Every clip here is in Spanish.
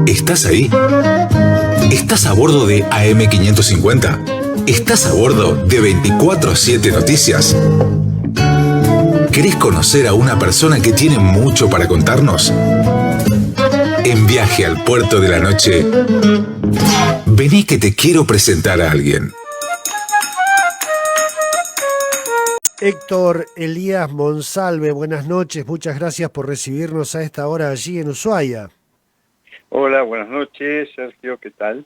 ¿Estás ahí? ¿Estás a bordo de AM550? ¿Estás a bordo de 24/7 Noticias? ¿Querés conocer a una persona que tiene mucho para contarnos? En Viaje al Puerto de la Noche, vení que te quiero presentar a alguien. Héctor Elías Monsalve, buenas noches, muchas gracias por recibirnos a esta hora allí en Ushuaia. Hola, buenas noches, Sergio, ¿qué tal?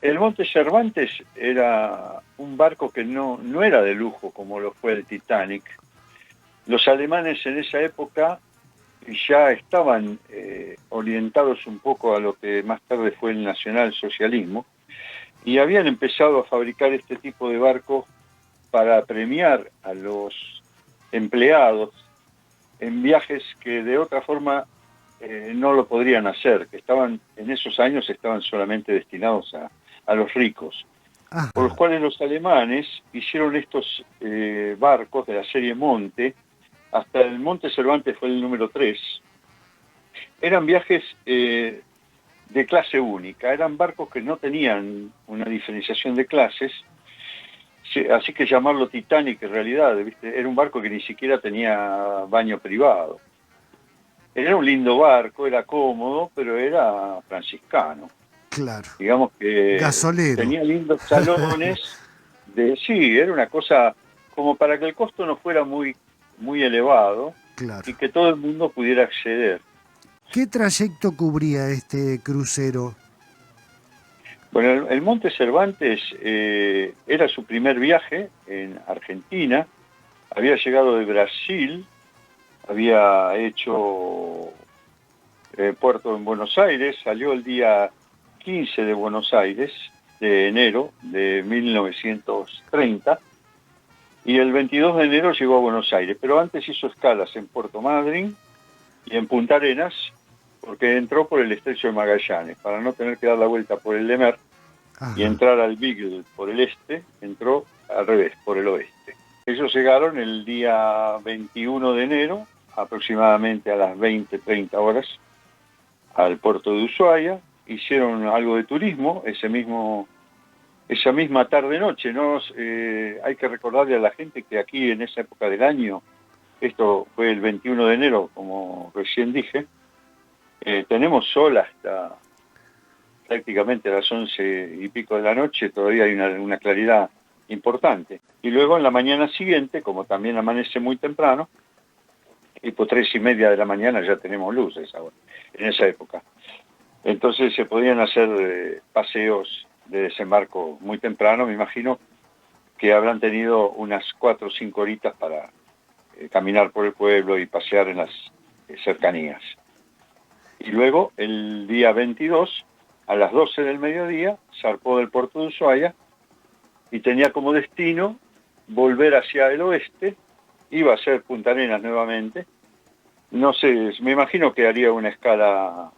El Monte Cervantes era un barco que no era de lujo como lo fue el Titanic. Los alemanes en esa época ya estaban orientados un poco a lo que más tarde fue el nacionalsocialismo y habían empezado a fabricar este tipo de barcos para premiar a los empleados en viajes que de otra forma no lo podrían hacer, que en esos años estaban solamente destinados a los ricos. Ajá. Por los cuales los alemanes hicieron estos barcos de la serie Monte, hasta el Monte Cervantes fue el número 3. Eran viajes de clase única, eran barcos que no tenían una diferenciación de clases, así que llamarlo Titanic en realidad, ¿viste? Era un barco que ni siquiera tenía baño privado. Era un lindo barco, era cómodo, pero era franciscano. Claro. Digamos que Gasolero. tenía lindos salones. Sí, era una cosa como para que el costo no fuera muy elevado, Claro. y que todo el mundo pudiera acceder. ¿Qué trayecto cubría este crucero? Bueno, el Monte Cervantes era su primer viaje en Argentina. Había llegado de Brasil, había hecho puerto en Buenos Aires, salió el día 15 de Buenos Aires, de enero de 1930, y el 22 de enero llegó a Buenos Aires, pero antes hizo escalas en Puerto Madryn y en Punta Arenas, porque entró por el estrecho de Magallanes, para no tener que dar la vuelta por el Lemer. Ajá. Y entrar al Beagle por el este, entró al revés, por el oeste. Ellos llegaron el día 21 de enero, aproximadamente a las 20:30 horas, al puerto de Ushuaia. Hicieron algo de turismo esa misma tarde-noche, ¿no? Hay que recordarle a la gente que aquí en esa época del año, esto fue el 21 de enero, como recién dije, tenemos sol hasta prácticamente a las 11 y pico de la noche, todavía hay una claridad importante. Y luego en la mañana siguiente, como también amanece muy temprano, tipo 3:30 de la mañana ya tenemos luces ahora, en esa época. Entonces se podían hacer paseos de desembarco muy temprano. Me imagino que habrán tenido unas 4 o 5 horitas para caminar por el pueblo y pasear en las cercanías. Y luego el día 22, a las 12 del mediodía, zarpó del puerto de Ushuaia y tenía como destino volver hacia el oeste. Iba a ser Punta Arenas nuevamente. No sé, me imagino que haría una escala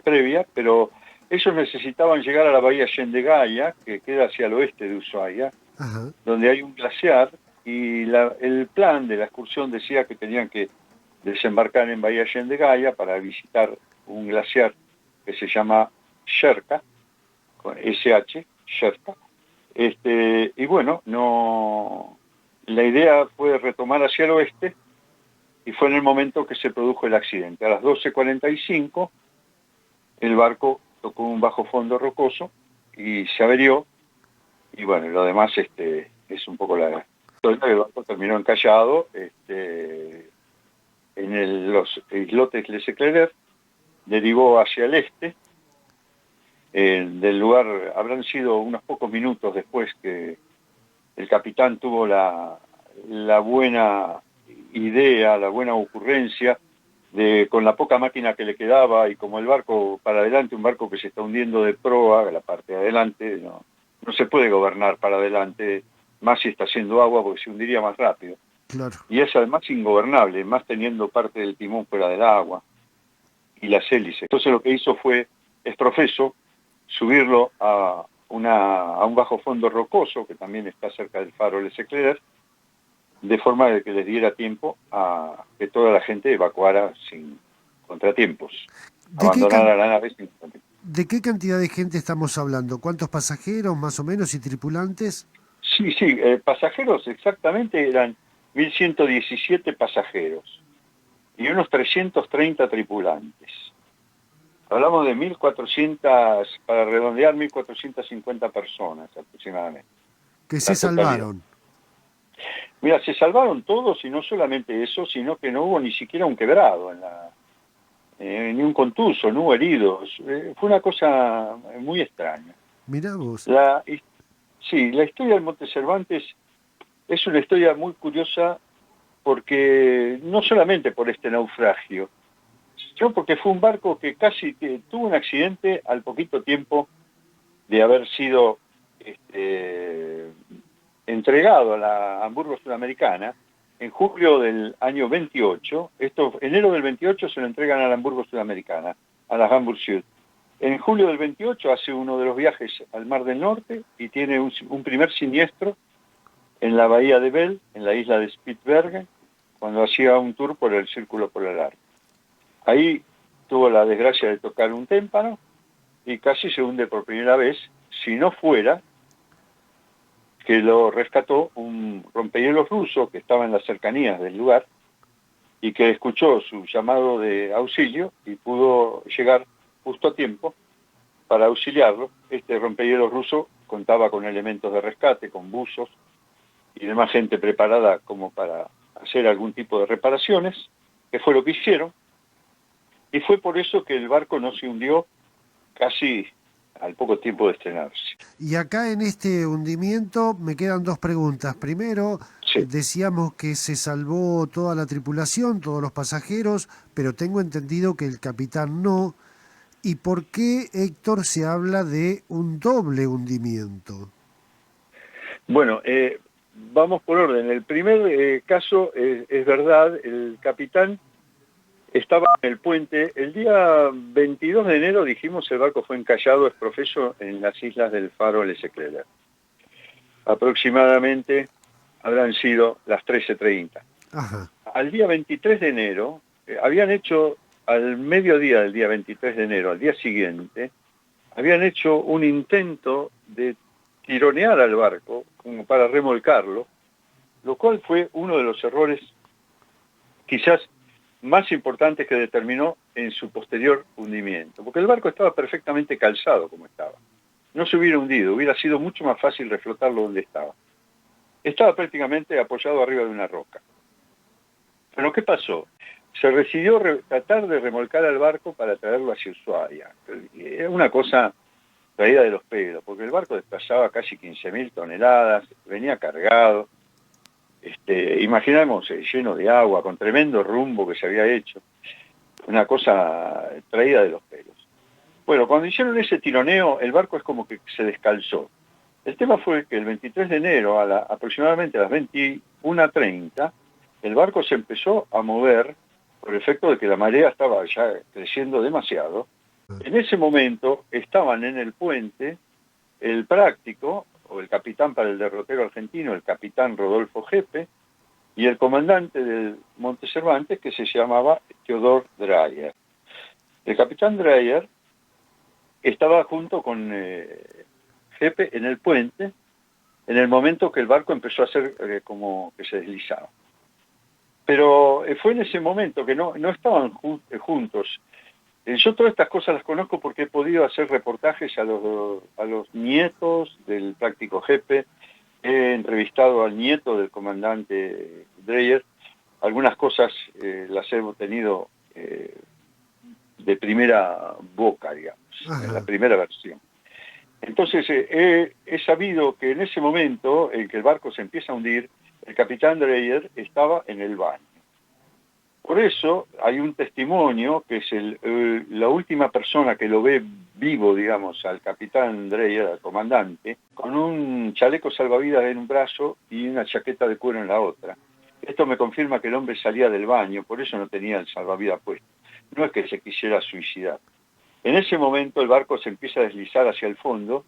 previa, pero ellos necesitaban llegar a la bahía Yendeguaya, que queda hacia el oeste de Ushuaia, Ajá. donde hay un glaciar, y el plan de la excursión decía que tenían que desembarcar en bahía Yendeguaya para visitar un glaciar que se llama Sherka, con SH, Sherka. Y bueno, la idea fue retomar hacia el oeste, y fue en el momento que se produjo el accidente. A las 12:45, el barco tocó un bajo fondo rocoso y se averió, y bueno, lo demás es un poco la historia. El barco terminó encallado en los islotes Les Eclairs, derivó hacia el este. Del lugar habrán sido unos pocos minutos después que el capitán tuvo la buena idea, la buena ocurrencia de, con la poca máquina que le quedaba, y como el barco para adelante, un barco que se está hundiendo de proa, la parte de adelante, no se puede gobernar para adelante, más si está haciendo agua, porque se hundiría más rápido. Claro. Y es además ingobernable, más teniendo parte del timón fuera del agua y las hélices. Entonces lo que hizo fue, es profeso, subirlo a un bajo fondo rocoso, que también está cerca del faro Les Eclairs, de forma de que les diera tiempo a que toda la gente evacuara sin contratiempos. ¿De qué, abandonar a la nave sin control. de qué cantidad de gente estamos hablando? ¿Cuántos pasajeros más o menos y tripulantes? Sí, sí, pasajeros exactamente eran 1.117 pasajeros y unos 330 tripulantes. Hablamos de 1.400, para redondear, 1.450 personas aproximadamente, Que se la totalidad. salvaron. Mira, se salvaron todos y no solamente eso, sino que no hubo ni siquiera un quebrado ni un contuso, no hubo heridos. Fue una cosa muy extraña. Mirá vos. Sí, la historia del Monte Cervantes es una historia muy curiosa porque no solamente por este naufragio, sino porque fue un barco que casi que tuvo un accidente al poquito tiempo de haber sido entregado a la Hamburgo Sudamericana en julio del año 28. Enero del 28 se lo entregan a la Hamburgo Sudamericana, a la Hamburg Süd. En julio del 28 hace uno de los viajes al Mar del Norte y tiene un primer siniestro en la bahía de Bell, en la isla de Spitsbergen, cuando hacía un tour por el Círculo Polar. Ahí tuvo la desgracia de tocar un témpano y casi se hunde por primera vez, si no fuera que lo rescató un rompehielos ruso que estaba en las cercanías del lugar y que escuchó su llamado de auxilio y pudo llegar justo a tiempo para auxiliarlo. Este rompehielos ruso contaba con elementos de rescate, con buzos y demás gente preparada como para hacer algún tipo de reparaciones, que fue lo que hicieron, y fue por eso que el barco no se hundió casi al poco tiempo de estrenarse. Y acá en este hundimiento me quedan dos preguntas. Primero, Sí. decíamos que se salvó toda la tripulación, todos los pasajeros, pero tengo entendido que el capitán no. ¿Y por qué, Héctor, se habla de un doble hundimiento? Bueno, vamos por orden. El primer caso es verdad, el capitán estaba en el puente. El día 22 de enero, dijimos, el barco fue encallado, es profeso, en las islas del Faro Lessekeller. Aproximadamente habrán sido las 13:30. Ajá. Al día 23 de enero, habían hecho, al mediodía del día 23 de enero, al día siguiente, habían hecho un intento de tironear al barco como para remolcarlo, lo cual fue uno de los errores quizás más importantes que determinó en su posterior hundimiento, porque el barco estaba perfectamente calzado como estaba. No se hubiera hundido, hubiera sido mucho más fácil reflotarlo donde estaba. Estaba prácticamente apoyado arriba de una roca. Pero ¿qué pasó? Se decidió tratar de remolcar al barco para traerlo hacia Ushuaia. Era una cosa traída de los pelos, porque el barco desplazaba casi 15.000 toneladas, venía cargado, imaginamos lleno de agua, con tremendo rumbo que se había hecho, una cosa traída de los pelos. Bueno, cuando hicieron ese tironeo, el barco es como que se descalzó. El tema fue que el 23 de enero, aproximadamente a las 21:30, el barco se empezó a mover por efecto de que la marea estaba ya creciendo demasiado. En ese momento estaban en el puente el práctico, o el capitán para el derrotero argentino, el capitán Rodolfo Gepe, y el comandante del Monte Cervantes, que se llamaba Theodor Dreyer. El capitán Dreyer estaba junto con Gepe en el puente en el momento que el barco empezó a hacer como que se deslizaba. Pero fue en ese momento que no estaban juntos. Yo todas estas cosas las conozco porque he podido hacer reportajes a los nietos del práctico Gepe, he entrevistado al nieto del comandante Dreyer, algunas cosas las he tenido de primera boca, digamos, en la primera versión. Entonces he sabido que en ese momento en que el barco se empieza a hundir, el capitán Dreyer estaba en el baño. Por eso hay un testimonio que es la última persona que lo ve vivo, digamos, al capitán Dreyer, al comandante, con un chaleco salvavidas en un brazo y una chaqueta de cuero en la otra. Esto me confirma que el hombre salía del baño, por eso no tenía el salvavidas puesto. No es que se quisiera suicidar. En ese momento el barco se empieza a deslizar hacia el fondo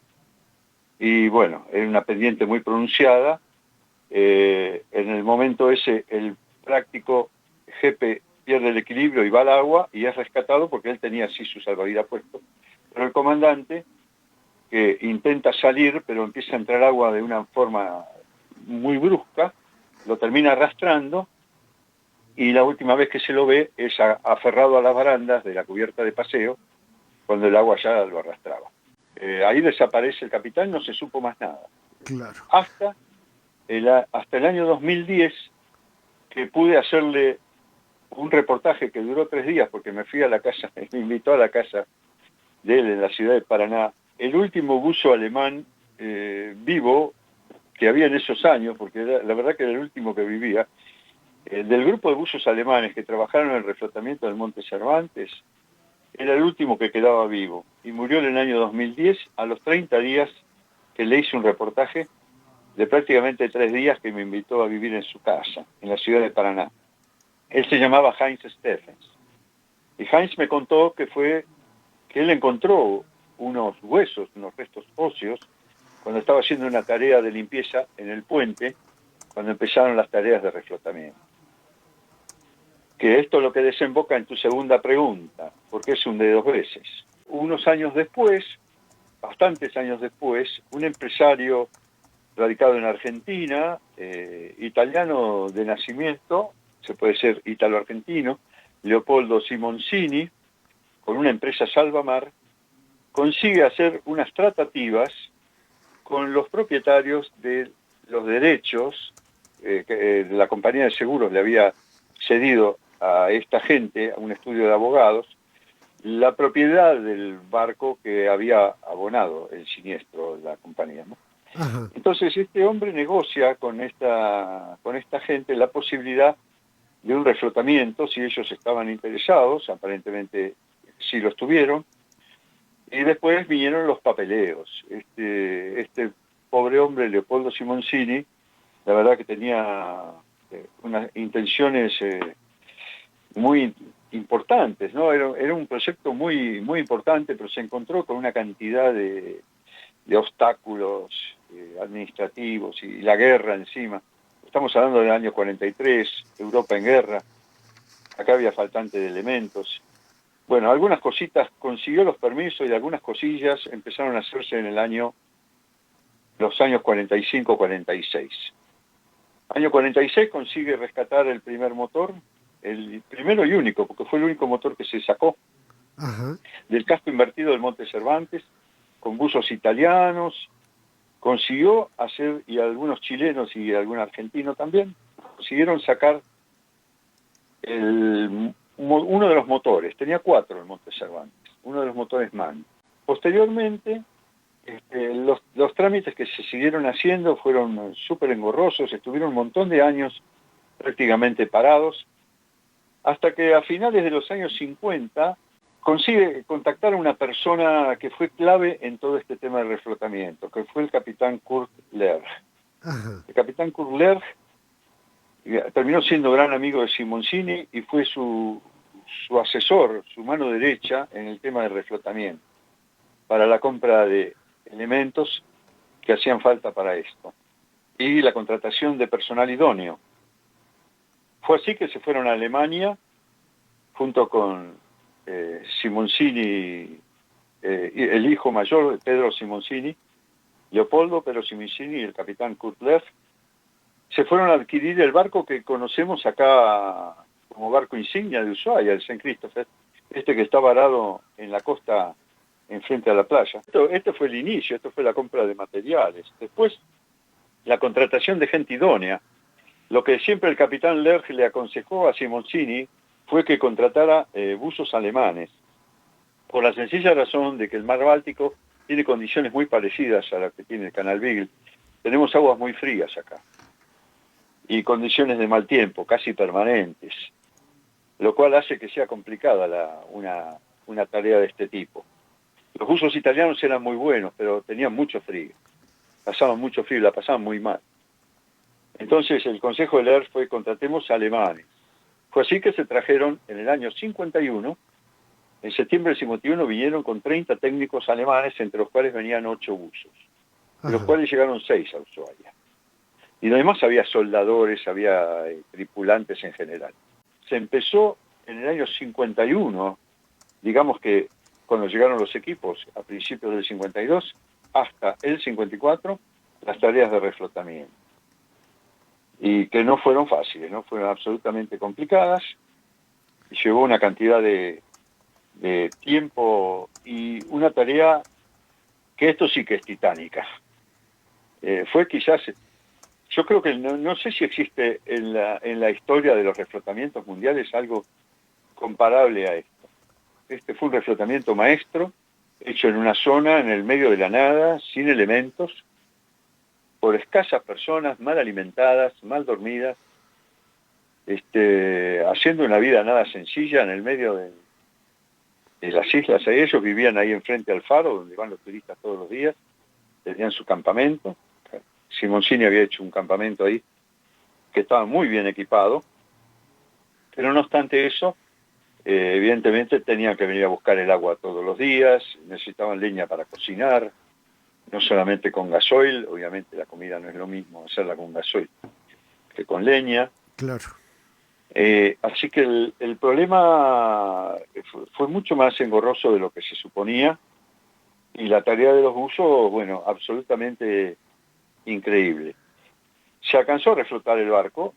y bueno, era una pendiente muy pronunciada. En el momento ese el práctico Gepe pierde el equilibrio y va al agua y es rescatado porque él tenía así su salvavidas puesto. Pero el comandante, que intenta salir, pero empieza a entrar agua de una forma muy brusca, lo termina arrastrando y la última vez que se lo ve es aferrado a las barandas de la cubierta de paseo cuando el agua ya lo arrastraba. Ahí desaparece el capitán, no se supo más nada. Claro. Hasta el año 2010, que pude hacerle un reportaje que duró 3 días, porque me fui a la casa, me invitó a la casa de él en la ciudad de Paraná, el último buzo alemán vivo que había en esos años, porque la verdad que era el último que vivía, del grupo de buzos alemanes que trabajaron en el reflotamiento del Monte Cervantes, era el último que quedaba vivo, y murió en el año 2010, a los 30 días que le hice un reportaje de prácticamente 3 días que me invitó a vivir en su casa, en la ciudad de Paraná. Él se llamaba Heinz Steffens. Y Heinz me contó que él encontró unos huesos, unos restos óseos, cuando estaba haciendo una tarea de limpieza en el puente, cuando empezaron las tareas de reflotamiento. Que esto es lo que desemboca en tu segunda pregunta, porque es un de 2 veces. Unos años después, bastantes años después, un empresario radicado en Argentina, italiano de nacimiento, se puede ser italo-argentino, Leopoldo Simoncini, con una empresa Salvamar, consigue hacer unas tratativas con los propietarios de los derechos que la compañía de seguros le había cedido a esta gente, a un estudio de abogados, la propiedad del barco que había abonado el siniestro de la compañía, ¿no? Ajá. Entonces este hombre negocia con esta gente la posibilidad de un reflotamiento, si ellos estaban interesados, aparentemente sí lo estuvieron, y después vinieron los papeleos. Este pobre hombre, Leopoldo Simoncini, la verdad que tenía unas intenciones muy importantes, ¿no? Era un proyecto muy, muy importante, pero se encontró con una cantidad de obstáculos administrativos y la guerra encima. Estamos hablando del año 43, Europa en guerra, acá había faltante de elementos. Bueno, algunas cositas, consiguió los permisos y algunas cosillas empezaron a hacerse en los años 45-46. Año 46 consigue rescatar el primer motor, el primero y único, porque fue el único motor que se sacó Ajá. del casco invertido del Monte Cervantes, con buzos italianos, consiguió hacer, y algunos chilenos y algún argentino también, consiguieron sacar uno de los motores, tenía 4 el Monte Cervantes, uno de los motores MAN. Posteriormente, los trámites que se siguieron haciendo fueron súper engorrosos, estuvieron un montón de años prácticamente parados, hasta que a finales de los años 50 consigue contactar a una persona que fue clave en todo este tema de reflotamiento, que fue el capitán Kurt Lerch. Ajá. El capitán Kurt Lerch terminó siendo gran amigo de Simoncini y fue su asesor, su mano derecha en el tema de reflotamiento, para la compra de elementos que hacían falta para esto, y la contratación de personal idóneo. Fue así que se fueron a Alemania, junto con Simoncini, el hijo mayor, Pedro Simoncini, Leopoldo Pedro Simoncini y el capitán Kurt Lerch, se fueron a adquirir el barco que conocemos acá como barco insignia de Ushuaia, el Saint Christopher, que está varado en la costa enfrente a la playa. Esto fue el inicio, esto fue la compra de materiales. Después, la contratación de gente idónea. Lo que siempre el capitán Lerch le aconsejó a Simoncini fue que contratara buzos alemanes, por la sencilla razón de que el mar Báltico tiene condiciones muy parecidas a las que tiene el Canal Beagle. Tenemos aguas muy frías acá y condiciones de mal tiempo, casi permanentes, lo cual hace que sea complicada una tarea de este tipo. Los buzos italianos eran muy buenos, pero tenían mucho frío, pasaban mucho frío, la pasaban muy mal. Entonces el consejo de Lerch fue: contratemos alemanes. Fue así que se trajeron en el año 51, en septiembre del 51 vinieron con 30 técnicos alemanes, entre los cuales venían 8 buzos, de los cuales llegaron 6 a Ushuaia. Y además había soldadores, había tripulantes en general. Se empezó en el año 51, digamos que cuando llegaron los equipos a principios del 52, hasta el 54, las tareas de reflotamiento. Y que no fueron fáciles, no fueron absolutamente complicadas, y llevó una cantidad de tiempo y una tarea que esto sí que es titánica. Fue quizás, yo creo que no sé si existe en la historia de los reflotamientos mundiales algo comparable a esto. Este fue un reflotamiento maestro, hecho en una zona, en el medio de la nada, sin elementos, por escasas personas, mal alimentadas, mal dormidas, haciendo una vida nada sencilla en el medio de las islas. Ellos vivían ahí enfrente al faro, donde van los turistas todos los días, tenían su campamento. Simoncini había hecho un campamento ahí que estaba muy bien equipado, pero no obstante eso, evidentemente tenían que venir a buscar el agua todos los días, necesitaban leña para cocinar, no solamente con gasoil, obviamente la comida no es lo mismo hacerla con gasoil que con leña. Claro. Así que el problema fue mucho más engorroso de lo que se suponía, y la tarea de los buzos, bueno, absolutamente increíble. Se alcanzó a reflotar el barco,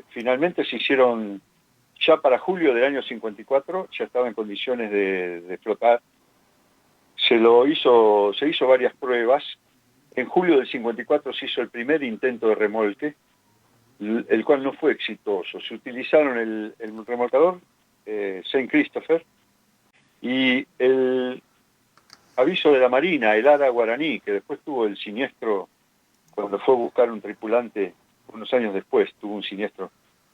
finalmente se hicieron, ya para julio del año 54, ya estaba en condiciones de flotar. Se hizo varias pruebas. En julio del 54 se hizo el primer intento de remolque, el cual no fue exitoso. Se utilizaron el remolcador Saint Christopher y el aviso de la Marina, el Ara Guaraní, que después tuvo el siniestro cuando fue a buscar un tripulante unos años después, tuvo un siniestro.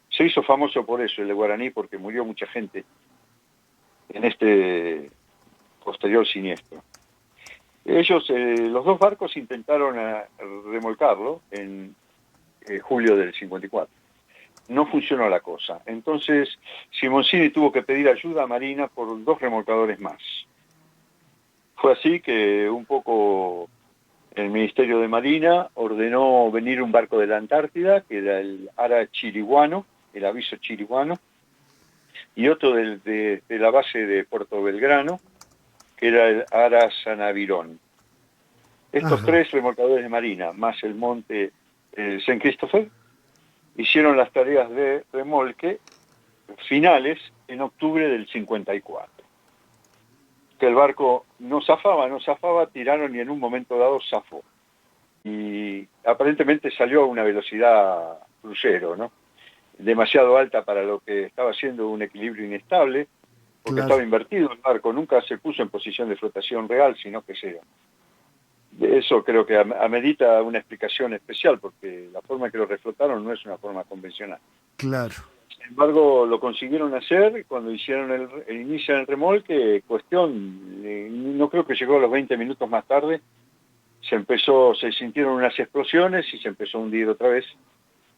Se hizo famoso por eso, el de Guaraní, porque murió mucha gente en este posterior siniestro. Ellos, los dos barcos, intentaron remolcarlo en julio del 54. No funcionó la cosa. Entonces, Simoncini tuvo que pedir ayuda a Marina por 2 remolcadores más. Fue así que un poco el Ministerio de Marina ordenó venir un barco de la Antártida, que era el Ara Chiriguano, el aviso Chiriguano, y otro de la base de Puerto Belgrano, que era el Ara Sanavirón. Estos 3 remolcadores de Marina, más el monte Saint Christopher, hicieron las tareas de remolque finales en octubre del 54. Que el barco no zafaba, tiraron y en un momento dado zafó. Y aparentemente salió a una velocidad crucero, ¿no? Demasiado alta para lo que estaba haciendo, un equilibrio inestable, porque Claro. estaba invertido el barco, nunca se puso en posición de flotación real, sino que eso creo que amerita una explicación especial, porque la forma en que lo reflotaron no es una forma convencional. Claro. Sin embargo, lo consiguieron hacer cuando hicieron inician el remolque, no creo que llegó a los 20 minutos más tarde, se sintieron unas explosiones y se empezó a hundir otra vez,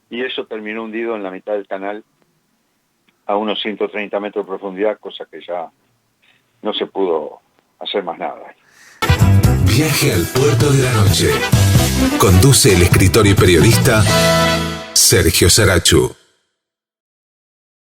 y eso terminó hundido en la mitad del canal a unos 130 metros de profundidad, cosa que ya no se pudo hacer más nada. Viaje al puerto de la noche. Conduce el escritor y periodista Sergio Sarachu.